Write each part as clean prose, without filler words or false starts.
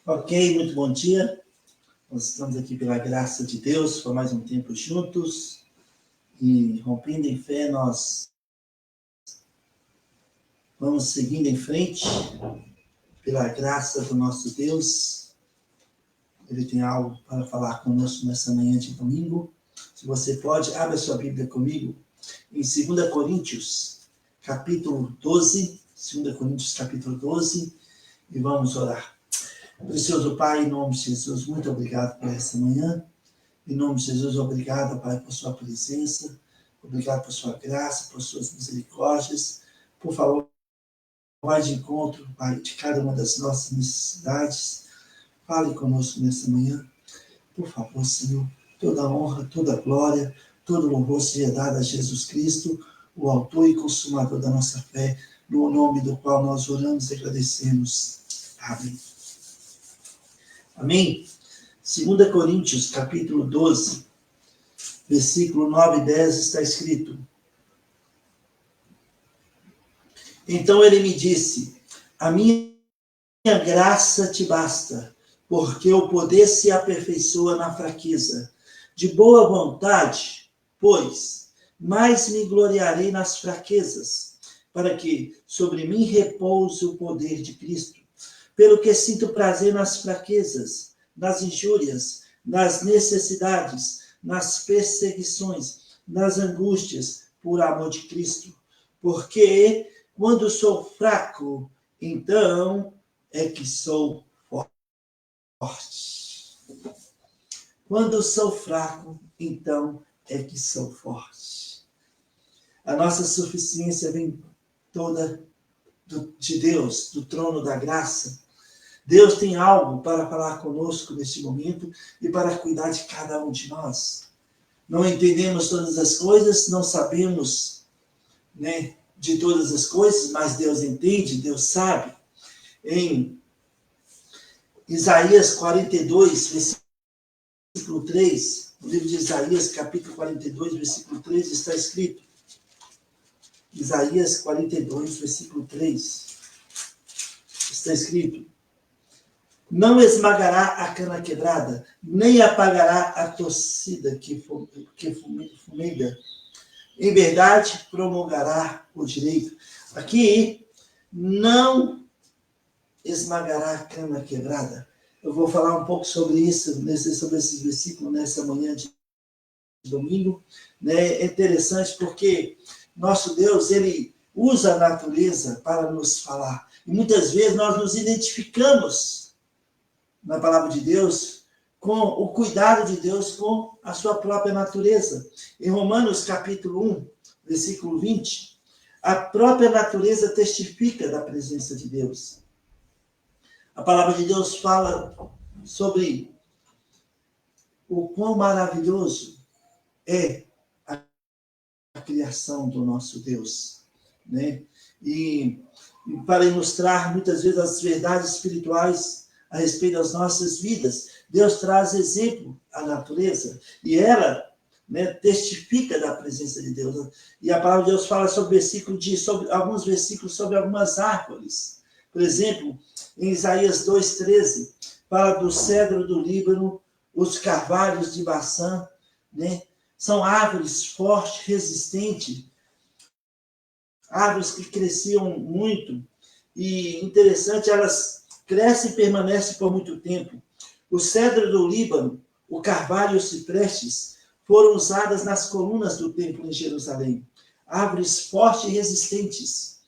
Ok, muito bom dia. Nós estamos aqui pela graça de Deus, por mais um tempo juntos. E rompendo em fé, nós vamos seguindo em frente, pela graça do nosso Deus. Ele tem algo para falar conosco nessa manhã de domingo. Se você pode, abra sua Bíblia comigo em 2 Coríntios, capítulo 12. 2 Coríntios, capítulo 12. E vamos orar. Precioso Pai, em nome de Jesus, muito obrigado por essa manhã. Em nome de Jesus, obrigado, Pai, por sua presença. Obrigado por sua graça, por suas misericórdias. Por favor, vai de encontro, Pai, de cada uma das nossas necessidades. Fale conosco nessa manhã. Por favor, Senhor, toda honra, toda glória, todo louvor seja dado a Jesus Cristo, o autor e consumador da nossa fé, no nome do qual nós oramos e agradecemos. Amém. Amém? 2 Coríntios, capítulo 12, versículo 9 e 10 está escrito: Então ele me disse, a minha graça te basta, porque o poder se aperfeiçoa na fraqueza. De boa vontade, pois, mais me gloriarei nas fraquezas, para que sobre mim repouse o poder de Cristo. Pelo que sinto prazer nas fraquezas, nas injúrias, nas necessidades, nas perseguições, nas angústias, por amor de Cristo. Porque quando sou fraco, então é que sou forte. Quando sou fraco, então é que sou forte. A nossa suficiência vem toda de Deus, do trono da graça. Deus tem algo para falar conosco neste momento e para cuidar de cada um de nós. Não entendemos todas as coisas, não sabemos, de todas as coisas, mas Deus entende, Deus sabe. Em Isaías 42, versículo 3, no livro de Isaías, capítulo 42, versículo 3, está escrito. Isaías 42, versículo 3, está escrito: Não esmagará a cana quebrada, nem apagará a torcida que fumega. Em verdade, promulgará o direito. Aqui, não esmagará a cana quebrada. Eu vou falar um pouco sobre isso, sobre esses versículos, nessa manhã de domingo. É interessante porque nosso Deus, ele usa a natureza para nos falar. E muitas vezes nós nos identificamos na palavra de Deus, com o cuidado de Deus com a sua própria natureza. Em Romanos capítulo 1, versículo 20, a própria natureza testifica da presença de Deus. A palavra de Deus fala sobre o quão maravilhoso é a criação do nosso Deus, E para ilustrar muitas vezes as verdades espirituais a respeito das nossas vidas, Deus traz exemplo à natureza e ela testifica da presença de Deus. E a palavra de Deus fala sobre alguns versículos sobre algumas árvores. Por exemplo, em Isaías 2,13, fala do cedro do Líbano, os carvalhos de Baçã, São árvores fortes, resistentes, árvores que cresciam muito e, interessante, elas cresce e permanece por muito tempo. O cedro do Líbano, o carvalho e o ciprestes foram usadas nas colunas do templo em Jerusalém. Árvores fortes e resistentes.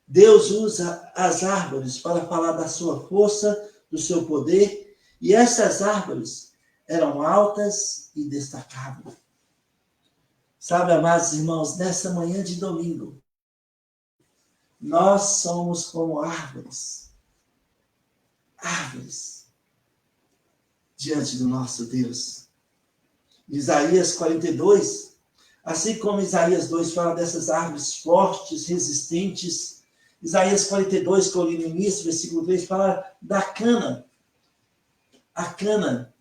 Deus usa as árvores para falar da sua força, do seu poder, e essas árvores eram altas e destacavam. Sabe, amados irmãos, nessa manhã de domingo, nós somos como árvores diante do nosso Deus. Isaías 42, assim como Isaías 2 fala dessas árvores fortes, resistentes, Isaías 42, que eu li no início, versículo 3, fala da cana, a cana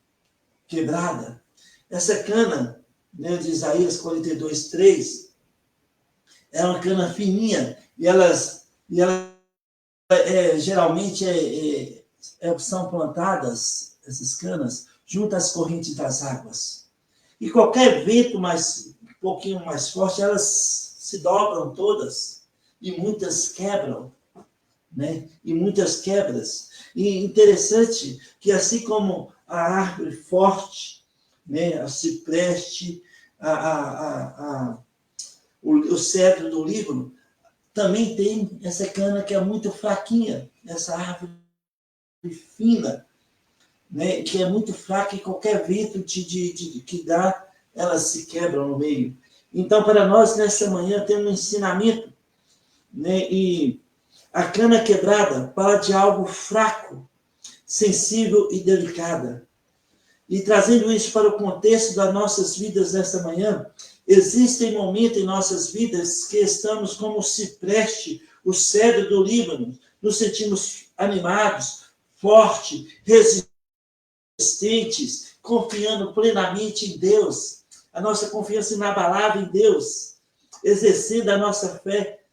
quebrada. Essa cana, de Isaías 42, 3, é uma cana fininha, e ela geralmente são plantadas, essas canas, junto às correntes das águas. E qualquer vento um pouquinho mais forte, elas se dobram todas, e muitas quebram, né? E muitas quebras. E interessante que assim como a árvore forte, né? A cipreste, o cedro do Líbano, também tem essa cana que é muito fraquinha, essa árvore fina, né, que é muito fraca e qualquer vento que dá, elas se quebram no meio. Então, para nós, nessa manhã, tem um ensinamento, né, e a cana quebrada fala de algo fraco, sensível e delicada. E trazendo isso para o contexto das nossas vidas nessa manhã, existem momentos em nossas vidas que estamos como o cipreste, o cedro do Líbano, nos sentimos animados, fortes, resistentes, confiando plenamente em Deus, a nossa confiança inabalável em Deus, exercendo a nossa fé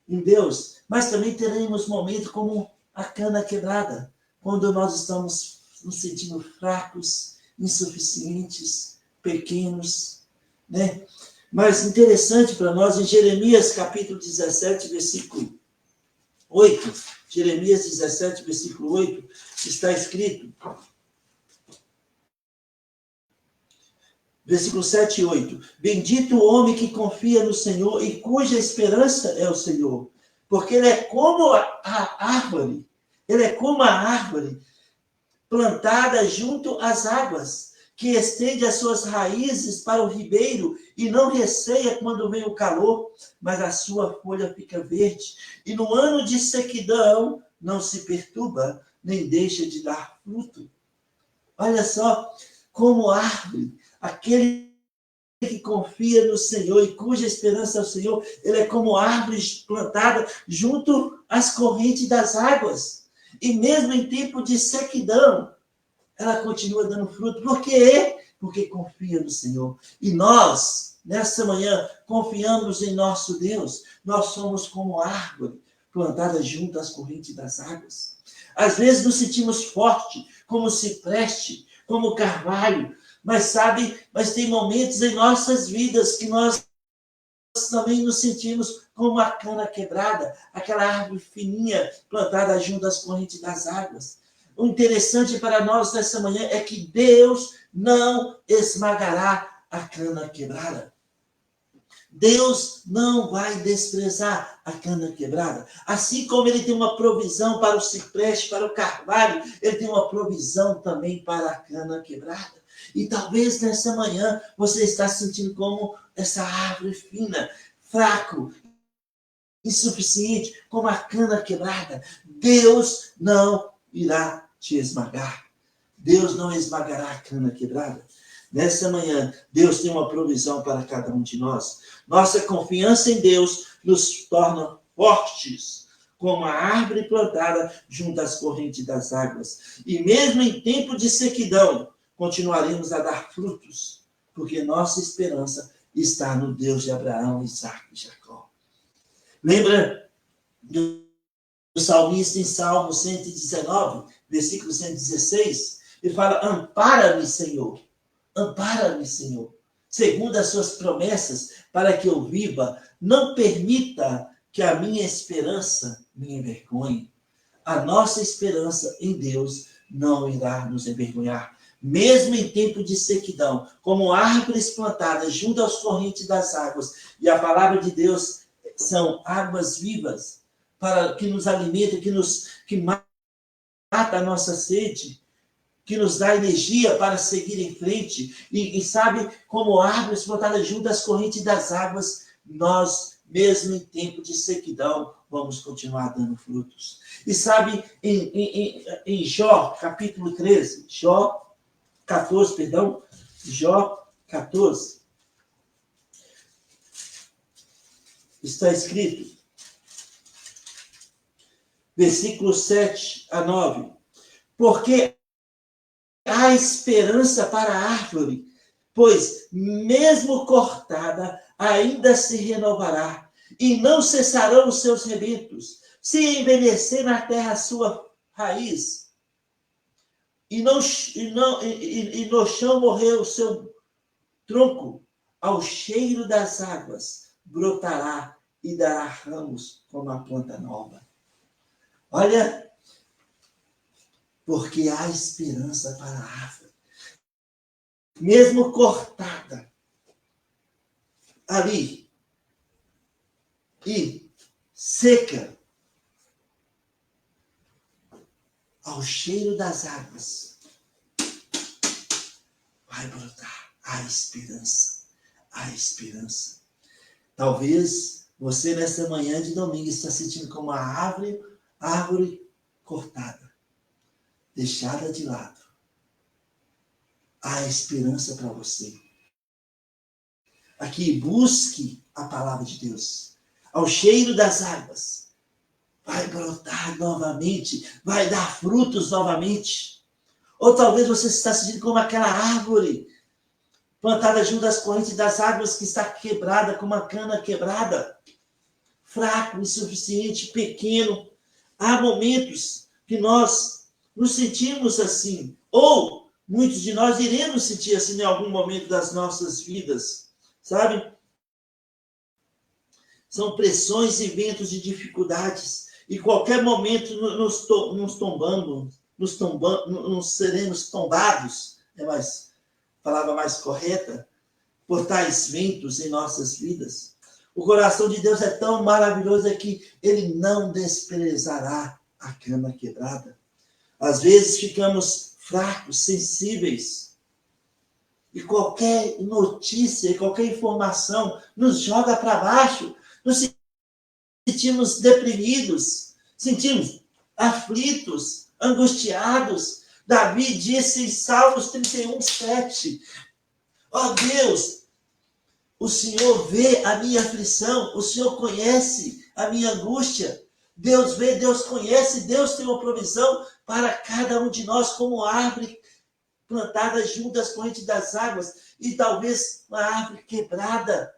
em Deus. Mas também teremos momentos como a cana quebrada, quando nós estamos nos sentindo fracos, insuficientes, pequenos, né? Mas interessante para nós, em Jeremias capítulo 17, versículo 8, Jeremias 17, versículo 8, está escrito, versículo 7 e 8, bendito o homem que confia no Senhor e cuja esperança é o Senhor, porque ele é como a árvore, ele é como a árvore plantada junto às águas, que estende as suas raízes para o ribeiro e não receia quando vem o calor, mas a sua folha fica verde. E no ano de sequidão não se perturba, nem deixa de dar fruto. Olha só, como árvore, aquele que confia no Senhor e cuja esperança é o Senhor, ele é como árvore plantada junto às correntes das águas. E mesmo em tempo de sequidão, ela continua dando fruto. Por quê? Porque confia no Senhor. E nós, nessa manhã, confiamos em nosso Deus. Nós somos como árvore plantada junto às correntes das águas. Às vezes nos sentimos fortes, como cipreste, como carvalho. Mas tem momentos em nossas vidas que nós também nos sentimos como a cana quebrada, aquela árvore fininha plantada junto às correntes das águas. O interessante para nós nessa manhã é que Deus não esmagará a cana quebrada. Deus não vai desprezar a cana quebrada. Assim como ele tem uma provisão para o cipreste, para o carvalho, ele tem uma provisão também para a cana quebrada. E talvez nessa manhã você está sentindo como essa árvore fina, fraco, insuficiente, como a cana quebrada. Deus não irá te esmagar. Deus não esmagará a cana quebrada. Nessa manhã, Deus tem uma provisão para cada um de nós. Nossa confiança em Deus nos torna fortes, como a árvore plantada junto às correntes das águas. E mesmo em tempo de sequidão, continuaremos a dar frutos, porque nossa esperança está no Deus de Abraão, Isaac e Jacó. Lembra do salmista em Salmo 119, versículo 116? Ele fala, ampara-me, Senhor, segundo as suas promessas, para que eu viva. Não permita que a minha esperança me envergonhe. A nossa esperança em Deus não irá nos envergonhar. Mesmo em tempo de sequidão, como árvores plantadas junto às correntes das águas, e a palavra de Deus são águas vivas, para que nos alimenta, que mata a nossa sede, que nos dá energia para seguir em frente. E sabe, como árvores plantadas junto às correntes das águas, nós, mesmo em tempo de sequidão, vamos continuar dando frutos. E sabe, em Jó, capítulo 13, Jó 14, está escrito, versículos 7 a 9, porque há esperança para a árvore, pois mesmo cortada, ainda se renovará, e não cessarão os seus rebentos. Se envelhecer na terra a sua raiz, e no chão morrer o seu tronco, ao cheiro das águas brotará e dará ramos como a planta nova. Olha, porque há esperança para a árvore. Mesmo cortada ali e seca, ao cheiro das águas, vai brotar a esperança, a esperança. Talvez você nessa manhã de domingo está sentindo como uma árvore cortada, deixada de lado. Há esperança para você. Aqui, busque a palavra de Deus. Ao cheiro das águas, vai brotar novamente, vai dar frutos novamente. Ou talvez você está sentindo como aquela árvore plantada junto às correntes das águas que está quebrada, como uma cana quebrada, fraco, insuficiente, pequeno. Há momentos que nós nos sentimos assim, ou muitos de nós iremos sentir assim em algum momento das nossas vidas, sabe? São pressões e ventos de dificuldades. E qualquer momento nos seremos tombados, é mais palavra mais correta, por tais ventos em nossas vidas. O coração de Deus é tão maravilhoso que ele não desprezará a cana quebrada. Às vezes ficamos fracos, sensíveis, e qualquer notícia, qualquer informação nos joga para baixo. Nos sentimos deprimidos, sentimos aflitos, angustiados. Davi disse em Salmos 31:7, ó Deus, o Senhor vê a minha aflição, o Senhor conhece a minha angústia. Deus vê, Deus conhece, Deus tem uma provisão para cada um de nós, como árvore plantada junto às correntes das águas, e talvez uma árvore quebrada,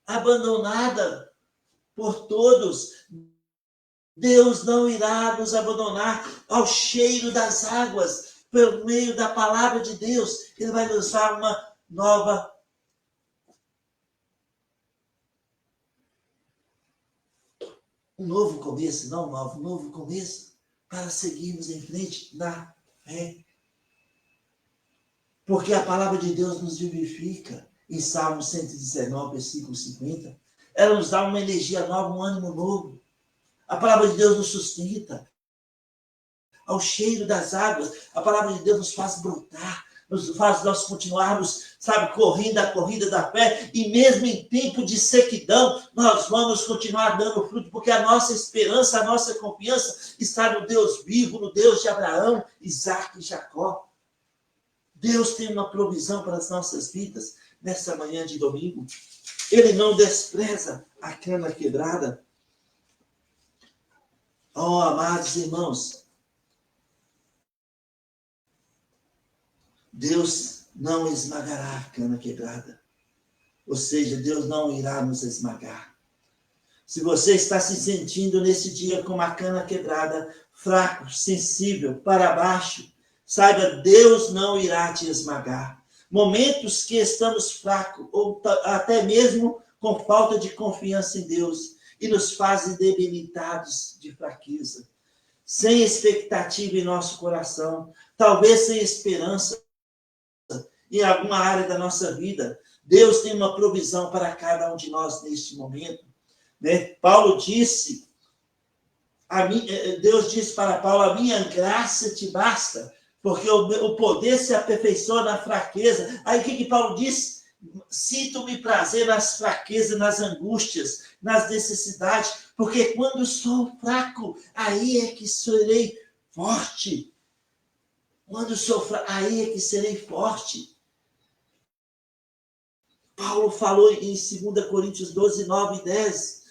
abandonada por todos. Deus não irá nos abandonar ao cheiro das águas, por meio da palavra de Deus. Ele vai nos dar uma nova um novo começo, não um novo começo, para seguirmos em frente na fé. Porque a palavra de Deus nos vivifica. Em Salmo 119, versículo 50. Ela nos dá uma energia nova, um ânimo novo. A palavra de Deus nos sustenta. Ao cheiro das águas, a palavra de Deus nos faz brotar, nos faz nós continuarmos, sabe, correndo a corrida da fé, e mesmo em tempo de sequidão, nós vamos continuar dando fruto, porque a nossa esperança, a nossa confiança está no Deus vivo, no Deus de Abraão, Isaac e Jacó. Deus tem uma provisão para as nossas vidas nessa manhã de domingo. Ele não despreza a cana quebrada. Oh, amados irmãos, Deus não esmagará a cana quebrada. Ou seja, Deus não irá nos esmagar. Se você está se sentindo nesse dia com uma cana quebrada, fraco, sensível, para baixo, saiba, Deus não irá te esmagar. Momentos que estamos fracos, ou até mesmo com falta de confiança em Deus, e nos fazem debilitados de fraqueza, sem expectativa em nosso coração, talvez sem esperança em alguma área da nossa vida. Deus tem uma provisão para cada um de nós neste momento. Né? Paulo disse, Deus disse para Paulo, a minha graça te basta, porque o poder se aperfeiçoa na fraqueza. Aí o que Paulo diz? Sinto-me prazer nas fraquezas, nas angústias, nas necessidades, porque quando sou fraco, aí é que serei forte. Quando sou fraco, aí é que serei forte. Paulo falou em 2 Coríntios 12, 9 e 10.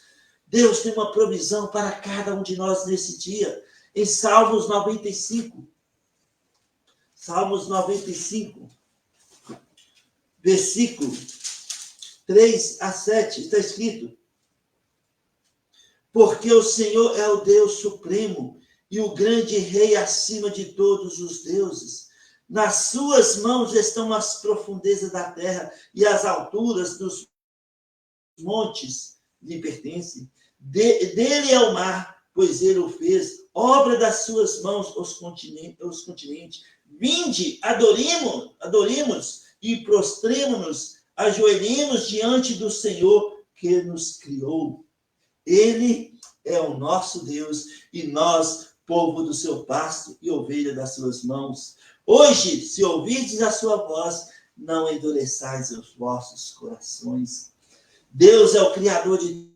Deus tem uma provisão para cada um de nós nesse dia. Em Salmos 95. Salmos 95. Versículo 3 a 7. Está escrito: porque o Senhor é o Deus supremo e o grande rei acima de todos os deuses. Nas suas mãos estão as profundezas da terra e as alturas dos montes lhe pertencem. Dele é o mar, pois ele o fez, obra das suas mãos os continentes. Vinde, adoremos e prostremo-nos, ajoelhemos diante do Senhor que nos criou. Ele é o nosso Deus e nós, povo do seu pasto e ovelha das suas mãos. Hoje, se ouvirdes a sua voz, não endureçais os vossos corações. Deus é o Criador de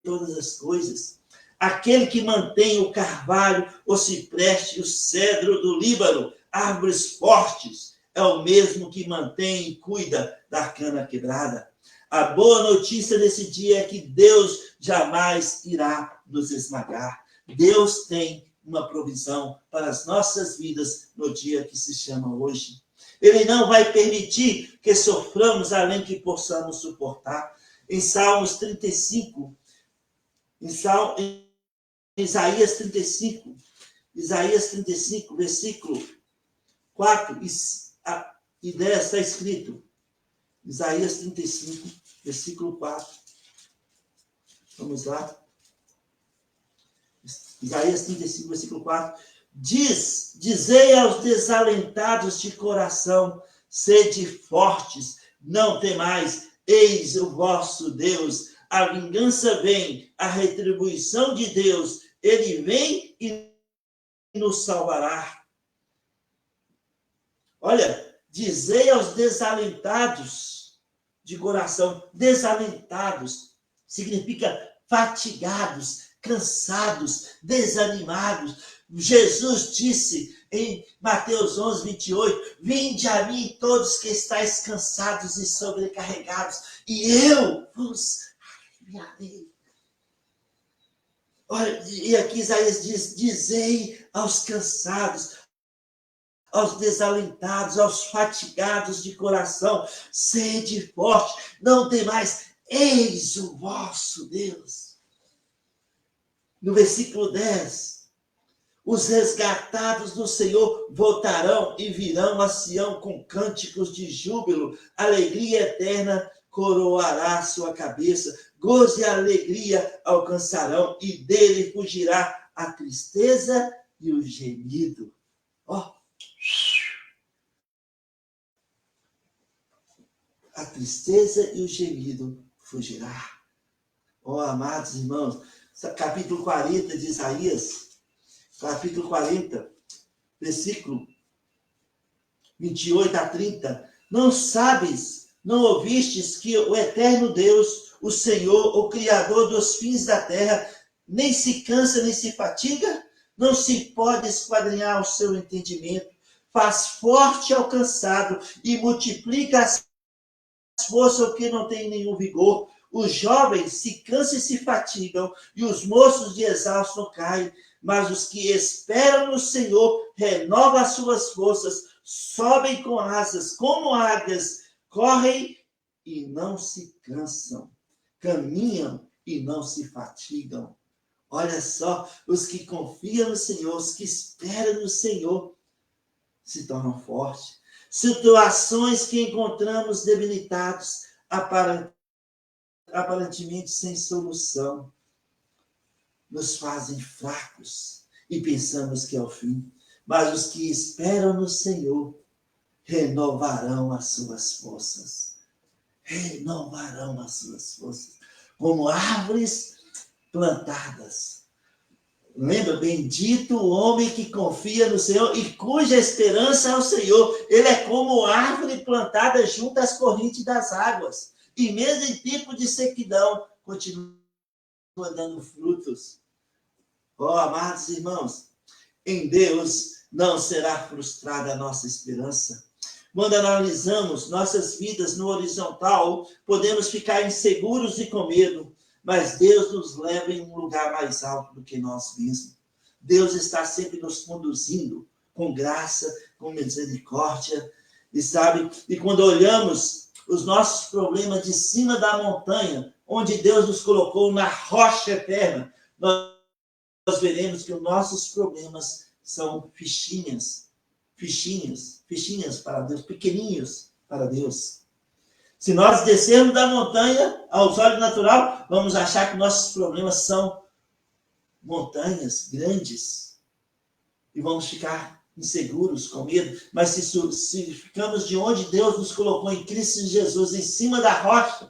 todas as coisas. Aquele que mantém o carvalho, o cipreste, o cedro do Líbano, árvores fortes, é o mesmo que mantém e cuida da cana quebrada. A boa notícia desse dia é que Deus jamais irá nos esmagar. Deus tem uma provisão para as nossas vidas no dia que se chama hoje. Ele não vai permitir que soframos além que possamos suportar. Em Salmos 35, em Isaías 35, versículo 4 e 10, está escrito. Isaías 35, versículo 4. Vamos lá. Isaías 35, versículo 4. Dizei aos desalentados de coração, sede fortes, não temais, eis o vosso Deus. A vingança vem, a retribuição de Deus, ele vem e nos salvará. Olha, dizei aos desalentados de coração, desalentados significa fatigados, cansados, desanimados. Jesus disse em Mateus 11, 28, vinde a mim todos que estáis cansados e sobrecarregados, e eu vos aliviarei. Olha, e aqui Isaías diz, dizei aos cansados, aos desalentados, aos fatigados de coração, sede forte, não temais, eis o vosso Deus. No versículo 10, os resgatados do Senhor voltarão e virão a Sião com cânticos de júbilo, alegria eterna coroará sua cabeça, gozo e alegria alcançarão, e dele fugirá a tristeza e o gemido. Ó, a tristeza e o gemido fugirá. Ó, amados irmãos, capítulo 40 de Isaías, capítulo 40, versículo 28 a 30. Não sabes, não ouvistes que o eterno Deus, o Senhor, o Criador dos fins da terra, nem se cansa, nem se fatiga? Não se pode esquadrinhar o seu entendimento. Faz forte ao cansado e multiplica as forças ao que não tem nenhum vigor. Os jovens se cansam e se fatigam, e os moços de exausto caem. Mas os que esperam no Senhor renovam as suas forças, sobem com asas como águias, correm e não se cansam, caminham e não se fatigam. Olha só, os que confiam no Senhor, os que esperam no Senhor, se tornam fortes. Situações que encontramos debilitados, aparentemente sem solução, nos fazem fracos e pensamos que é o fim. Mas os que esperam no Senhor renovarão as suas forças. Renovarão as suas forças. Como árvores plantadas. Lembra? Bendito o homem que confia no Senhor e cuja esperança é o Senhor. Ele é como árvore plantada junto às correntes das águas. E mesmo em tempo de sequidão, continua dando frutos. Ó, amados irmãos, em Deus não será frustrada a nossa esperança. Quando analisamos nossas vidas no horizontal, podemos ficar inseguros e com medo, mas Deus nos leva em um lugar mais alto do que nós mesmos. Deus está sempre nos conduzindo com graça, com misericórdia, e sabe, e quando olhamos os nossos problemas de cima da montanha, onde Deus nos colocou na rocha eterna, nós veremos que os nossos problemas são fichinhas para Deus, pequeninhos para Deus. Se nós descermos da montanha aos olhos natural, vamos achar que nossos problemas são montanhas grandes e vamos ficar inseguros, com medo. Mas se ficamos de onde Deus nos colocou em Cristo Jesus, em cima da rocha,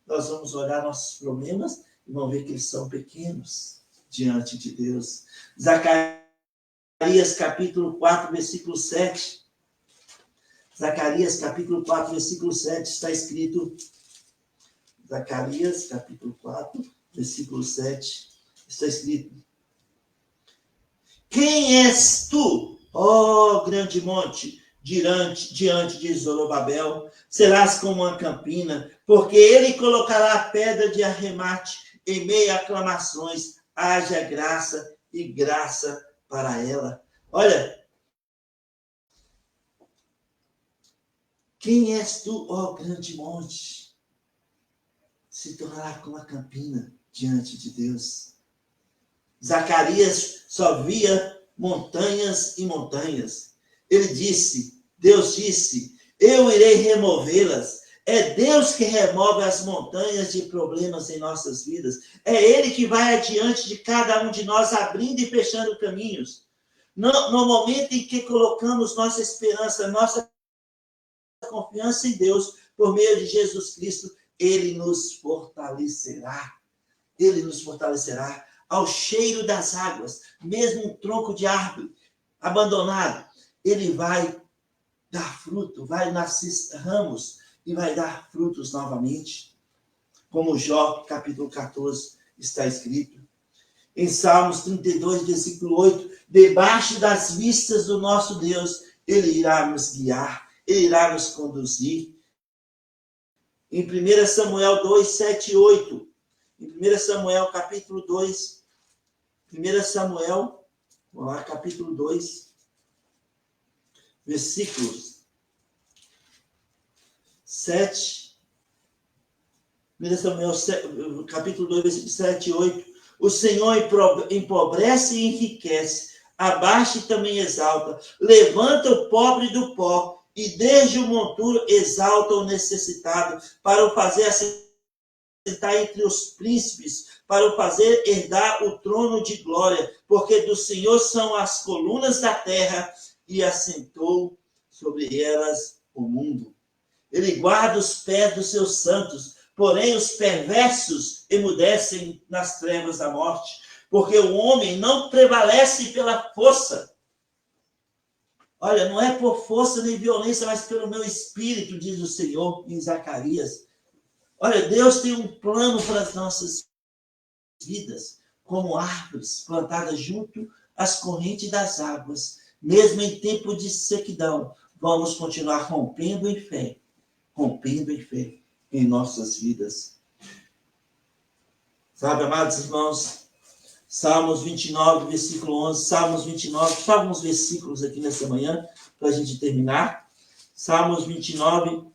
nós vamos olhar nossos problemas e vamos ver que eles são pequenos diante de Deus. Zacarias capítulo 4, versículo 7. Zacarias capítulo 4, versículo 7 está escrito. Zacarias capítulo 4, versículo 7 está escrito: quem és tu, ó grande monte, diante de Zorobabel? Serás como uma campina, porque ele colocará a pedra de arremate em meio a aclamações. Haja graça e graça para ela. Olha, quem és tu, ó grande monte? Se tornará como a campina diante de Deus. Zacarias só via montanhas e montanhas. Deus disse, eu irei removê-las. É Deus que remove as montanhas de problemas em nossas vidas. É Ele que vai adiante de cada um de nós, abrindo e fechando caminhos. No momento em que colocamos nossa esperança, nossa confiança em Deus, por meio de Jesus Cristo, Ele nos fortalecerá. Ele nos fortalecerá. Ao cheiro das águas, mesmo um tronco de árvore abandonado, ele vai dar fruto, vai nascer ramos e vai dar frutos novamente. Como Jó, capítulo 14, está escrito. Em Salmos 32, versículo 8, debaixo das vistas do nosso Deus, ele irá nos guiar, ele irá nos conduzir. Em 1 Samuel 2, 7 e 8, em 1 Samuel, capítulo 2, 1 Samuel, vamos lá, capítulo 2, versículos 7, 1 Samuel, capítulo 2, versículos 7 e 8, o Senhor empobrece e enriquece, abaixa e também exalta, levanta o pobre do pó, e desde o monturo exalta o necessitado, para o fazer assentar entre os príncipes, para o fazer herdar o trono de glória, porque do Senhor são as colunas da terra, e assentou sobre elas o mundo. Ele guarda os pés dos seus santos, porém os perversos emudecem nas trevas da morte, porque o homem não prevalece pela força. Olha, não é por força nem violência, mas pelo meu espírito, diz o Senhor em Zacarias. Olha, Deus tem um plano para as nossas vidas, como árvores plantadas junto às correntes das águas. Mesmo em tempo de sequidão, vamos continuar rompendo em fé em nossas vidas. Sabe, amados irmãos, Salmos 29, versículo 11, Salmos 29, só alguns versículos aqui nessa manhã, para a gente terminar. Salmos 29,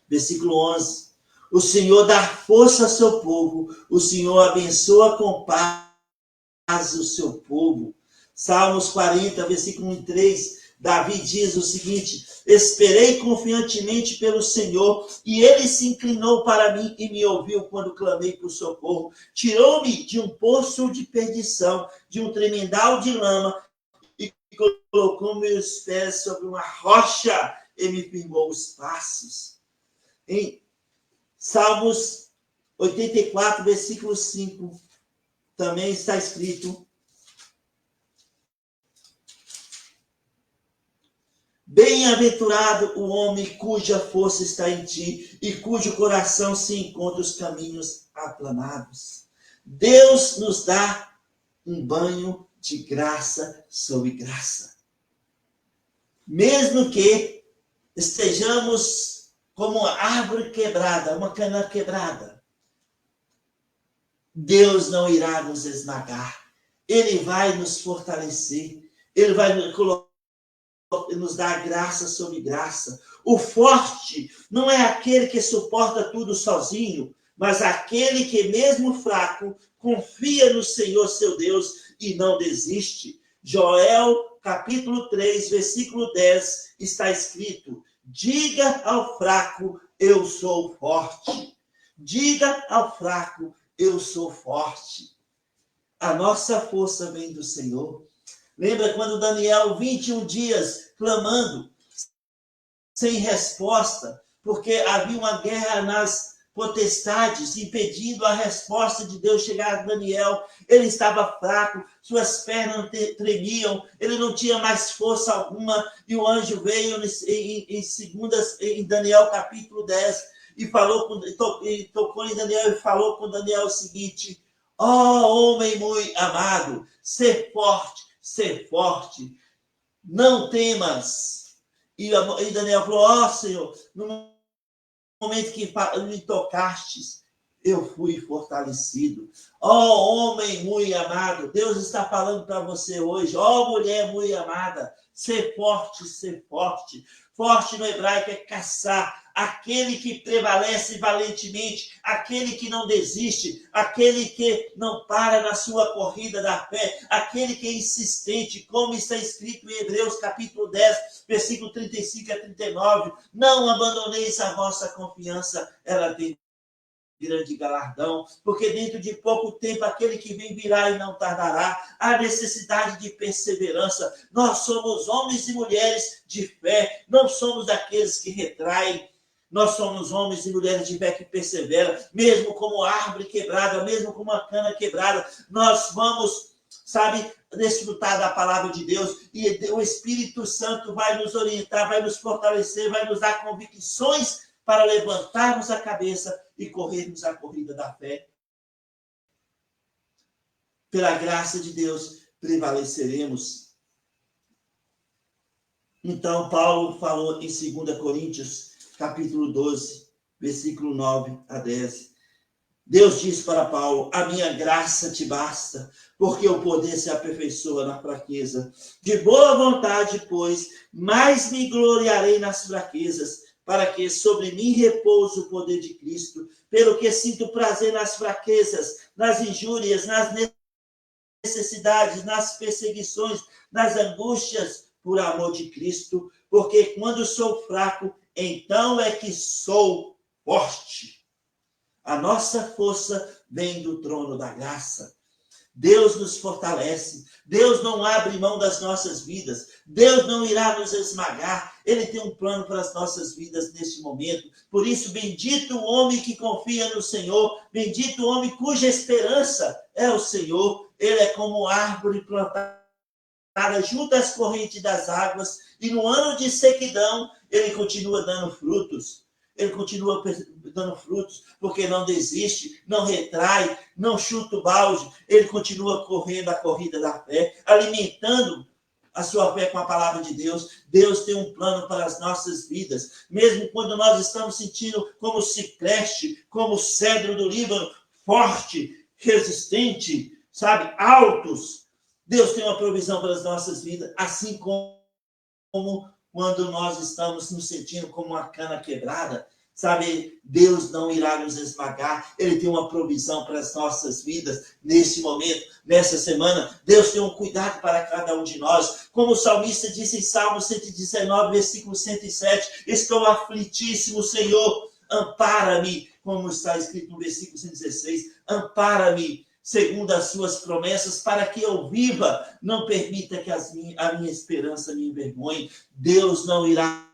versículo 11. O Senhor dá força ao seu povo, o Senhor abençoa com paz o seu povo. Salmos 40, versículo 1 e 3, Davi diz o seguinte: esperei confiantemente pelo Senhor, e ele se inclinou para mim e me ouviu quando clamei por socorro. Tirou-me de um poço de perdição, de um tremendal de lama, e colocou meus pés sobre uma rocha e me firmou os passos. Em Salmos 84, versículo 5, também está escrito: bem-aventurado o homem cuja força está em ti e cujo coração se encontra os caminhos aplanados. Deus nos dá um banho de graça sobre graça. Mesmo que estejamos como uma árvore quebrada, uma cana quebrada, Deus não irá nos esmagar. Ele vai nos fortalecer. Ele vai nos dar graça sobre graça. O forte não é aquele que suporta tudo sozinho, mas aquele que, mesmo fraco, confia no Senhor seu Deus e não desiste. Joel, capítulo 3, versículo 10, está escrito: diga ao fraco, eu sou forte. Diga ao fraco, eu sou forte. A nossa força vem do Senhor. Lembra quando Daniel, 21 dias, clamando, sem resposta, porque havia uma guerra nas potestades, impedindo a resposta de Deus chegar a Daniel. Ele estava fraco, suas pernas tremiam, ele não tinha mais força alguma, e o anjo veio em Daniel capítulo 10, e tocou em Daniel e falou com Daniel o seguinte: homem muito amado, ser forte, não temas. E Daniel falou: Senhor, no momento que me tocastes, eu fui fortalecido. Homem muito amado, Deus está falando para você hoje. Mulher muito amada, ser forte, ser forte. Forte no hebraico é caçar, aquele que prevalece valentemente, aquele que não desiste, aquele que não para na sua corrida da fé, aquele que é insistente, como está escrito em Hebreus capítulo 10, versículo 35 a 39. Não abandoneis a vossa confiança, ela tem grande galardão, porque dentro de pouco tempo aquele que vem virá e não tardará. A necessidade de perseverança. Nós somos homens e mulheres de fé, não somos daqueles que retraem. Nós somos homens e mulheres de fé que perseveram, mesmo como árvore quebrada, mesmo como uma cana quebrada, nós vamos, desfrutar da palavra de Deus, e o Espírito Santo vai nos orientar, vai nos fortalecer, vai nos dar convicções para levantarmos a cabeça e corrermos a corrida da fé. Pela graça de Deus, prevaleceremos. Então, Paulo falou em 2 Coríntios, capítulo 12, versículo 9 a 10. Deus diz para Paulo: a minha graça te basta, porque o poder se aperfeiçoa na fraqueza. De boa vontade, pois, mais me gloriarei nas fraquezas, para que sobre mim repouse o poder de Cristo, pelo que sinto prazer nas fraquezas, nas injúrias, nas necessidades, nas perseguições, nas angústias, por amor de Cristo, porque quando sou fraco, então é que sou forte. A nossa força vem do trono da graça. Deus nos fortalece. Deus não abre mão das nossas vidas. Deus não irá nos esmagar. Ele tem um plano para as nossas vidas neste momento. Por isso, bendito o homem que confia no Senhor. Bendito o homem cuja esperança é o Senhor. Ele é como árvore plantada junto às correntes das águas. E no ano de sequidão, ele continua dando frutos. Ele continua dando frutos, porque não desiste, não retrai, não chuta o balde. Ele continua correndo a corrida da fé, alimentando a sua fé com a palavra de Deus. Deus tem um plano para as nossas vidas. Mesmo quando nós estamos sentindo como cipreste, como cedro do Líbano, forte, resistente, altos. Deus tem uma provisão para as nossas vidas, assim como quando nós estamos nos sentindo como uma cana quebrada, Deus não irá nos esmagar. Ele tem uma provisão para as nossas vidas neste momento, nessa semana. Deus tem um cuidado para cada um de nós. Como o salmista disse em Salmo 119, versículo 107, estou aflitíssimo, Senhor, ampara-me, como está escrito no versículo 116, ampara-me, segundo as suas promessas, para que eu viva. Não permita que a minha esperança me envergonhe. Deus não irá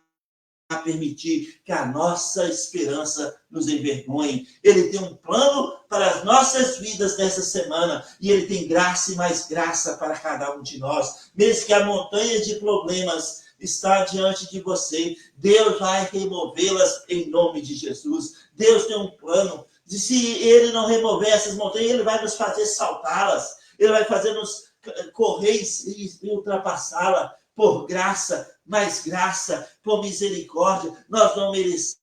permitir que a nossa esperança nos envergonhe. Ele tem um plano para as nossas vidas nessa semana, e ele tem graça e mais graça para cada um de nós. Mesmo que a montanha de problemas está diante de você, Deus vai removê-las em nome de Jesus. Deus tem um plano. E se ele não remover essas montanhas, ele vai nos fazer saltá-las. Ele vai fazer-nos correr e ultrapassá-la por graça, mais graça, por misericórdia. Nós não merecemos,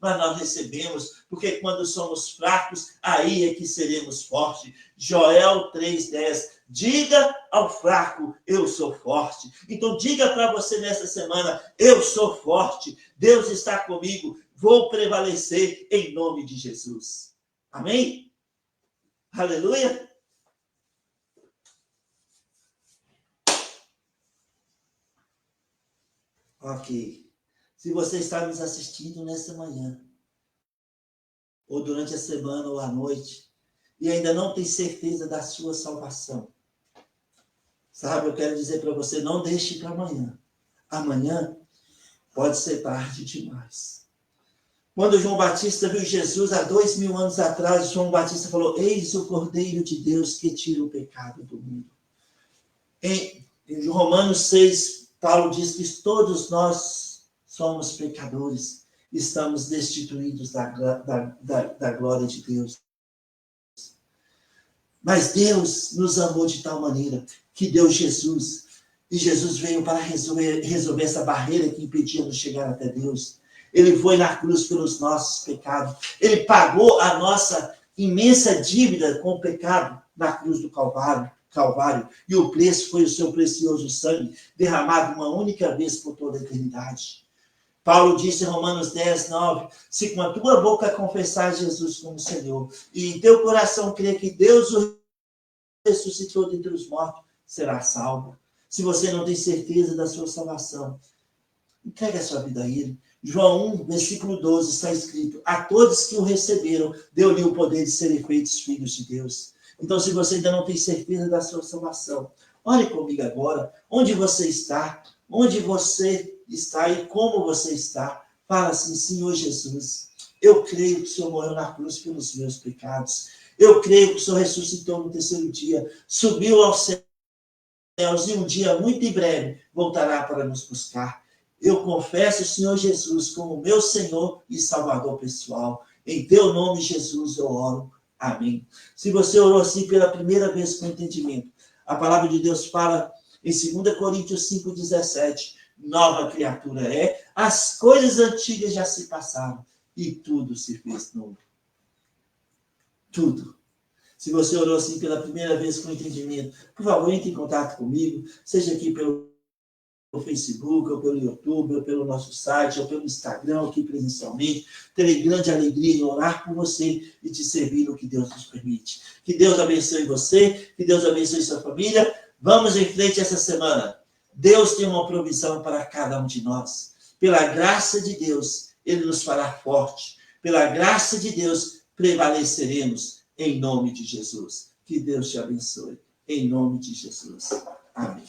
mas nós recebemos, porque quando somos fracos, aí é que seremos fortes. Joel 3,10. Diga ao fraco, eu sou forte. Então diga para você nessa semana, eu sou forte. Deus está comigo. vou prevalecer em nome de Jesus. Amém? Aleluia! Ok. Se você está nos assistindo nessa manhã, ou durante a semana ou à noite, e ainda não tem certeza da sua salvação, sabe, eu quero dizer para você, não deixe para amanhã. Amanhã pode ser tarde demais. Quando João Batista viu Jesus há 2000 anos atrás, João Batista falou, eis o Cordeiro de Deus que tira o pecado do mundo. Em Romanos 6, Paulo diz que todos nós somos pecadores, estamos destituídos da glória de Deus. Mas Deus nos amou de tal maneira que deu Jesus. E Jesus veio para resolver essa barreira que impedia de chegar até Deus. Ele foi na cruz pelos nossos pecados. Ele pagou a nossa imensa dívida com o pecado na cruz do Calvário. E o preço foi o seu precioso sangue, derramado uma única vez por toda a eternidade. Paulo disse em Romanos 10, 9, se com a tua boca confessar Jesus como Senhor, e em teu coração crer que Deus o ressuscitou dentre os mortos, será salvo. Se você não tem certeza da sua salvação, entregue a sua vida a Ele. João 1, versículo 12, está escrito, a todos que o receberam, deu-lhe o poder de serem feitos filhos de Deus. Então, se você ainda não tem certeza da sua salvação, ore comigo agora, onde você está e como você está. Fala assim, Senhor Jesus, eu creio que o Senhor morreu na cruz pelos meus pecados. Eu creio que o Senhor ressuscitou no terceiro dia, subiu aos céus e um dia, muito em breve, voltará para nos buscar. Eu confesso o Senhor Jesus como meu Senhor e Salvador pessoal. Em teu nome, Jesus, eu oro. Amém. Se você orou assim pela primeira vez com entendimento, a palavra de Deus fala em 2 Coríntios 5,17, nova criatura é, as coisas antigas já se passaram e tudo se fez novo. Tudo. Se você orou assim pela primeira vez com entendimento, por favor, entre em contato comigo, seja aqui pelo Facebook, ou pelo YouTube, ou pelo nosso site, ou pelo Instagram, aqui presencialmente. Terei grande alegria em orar por você e te servir no que Deus nos permite. Que Deus abençoe você, que Deus abençoe sua família. Vamos em frente essa semana. Deus tem uma provisão para cada um de nós. Pela graça de Deus, Ele nos fará forte. Pela graça de Deus, prevaleceremos em nome de Jesus. Que Deus te abençoe. Em nome de Jesus. Amém.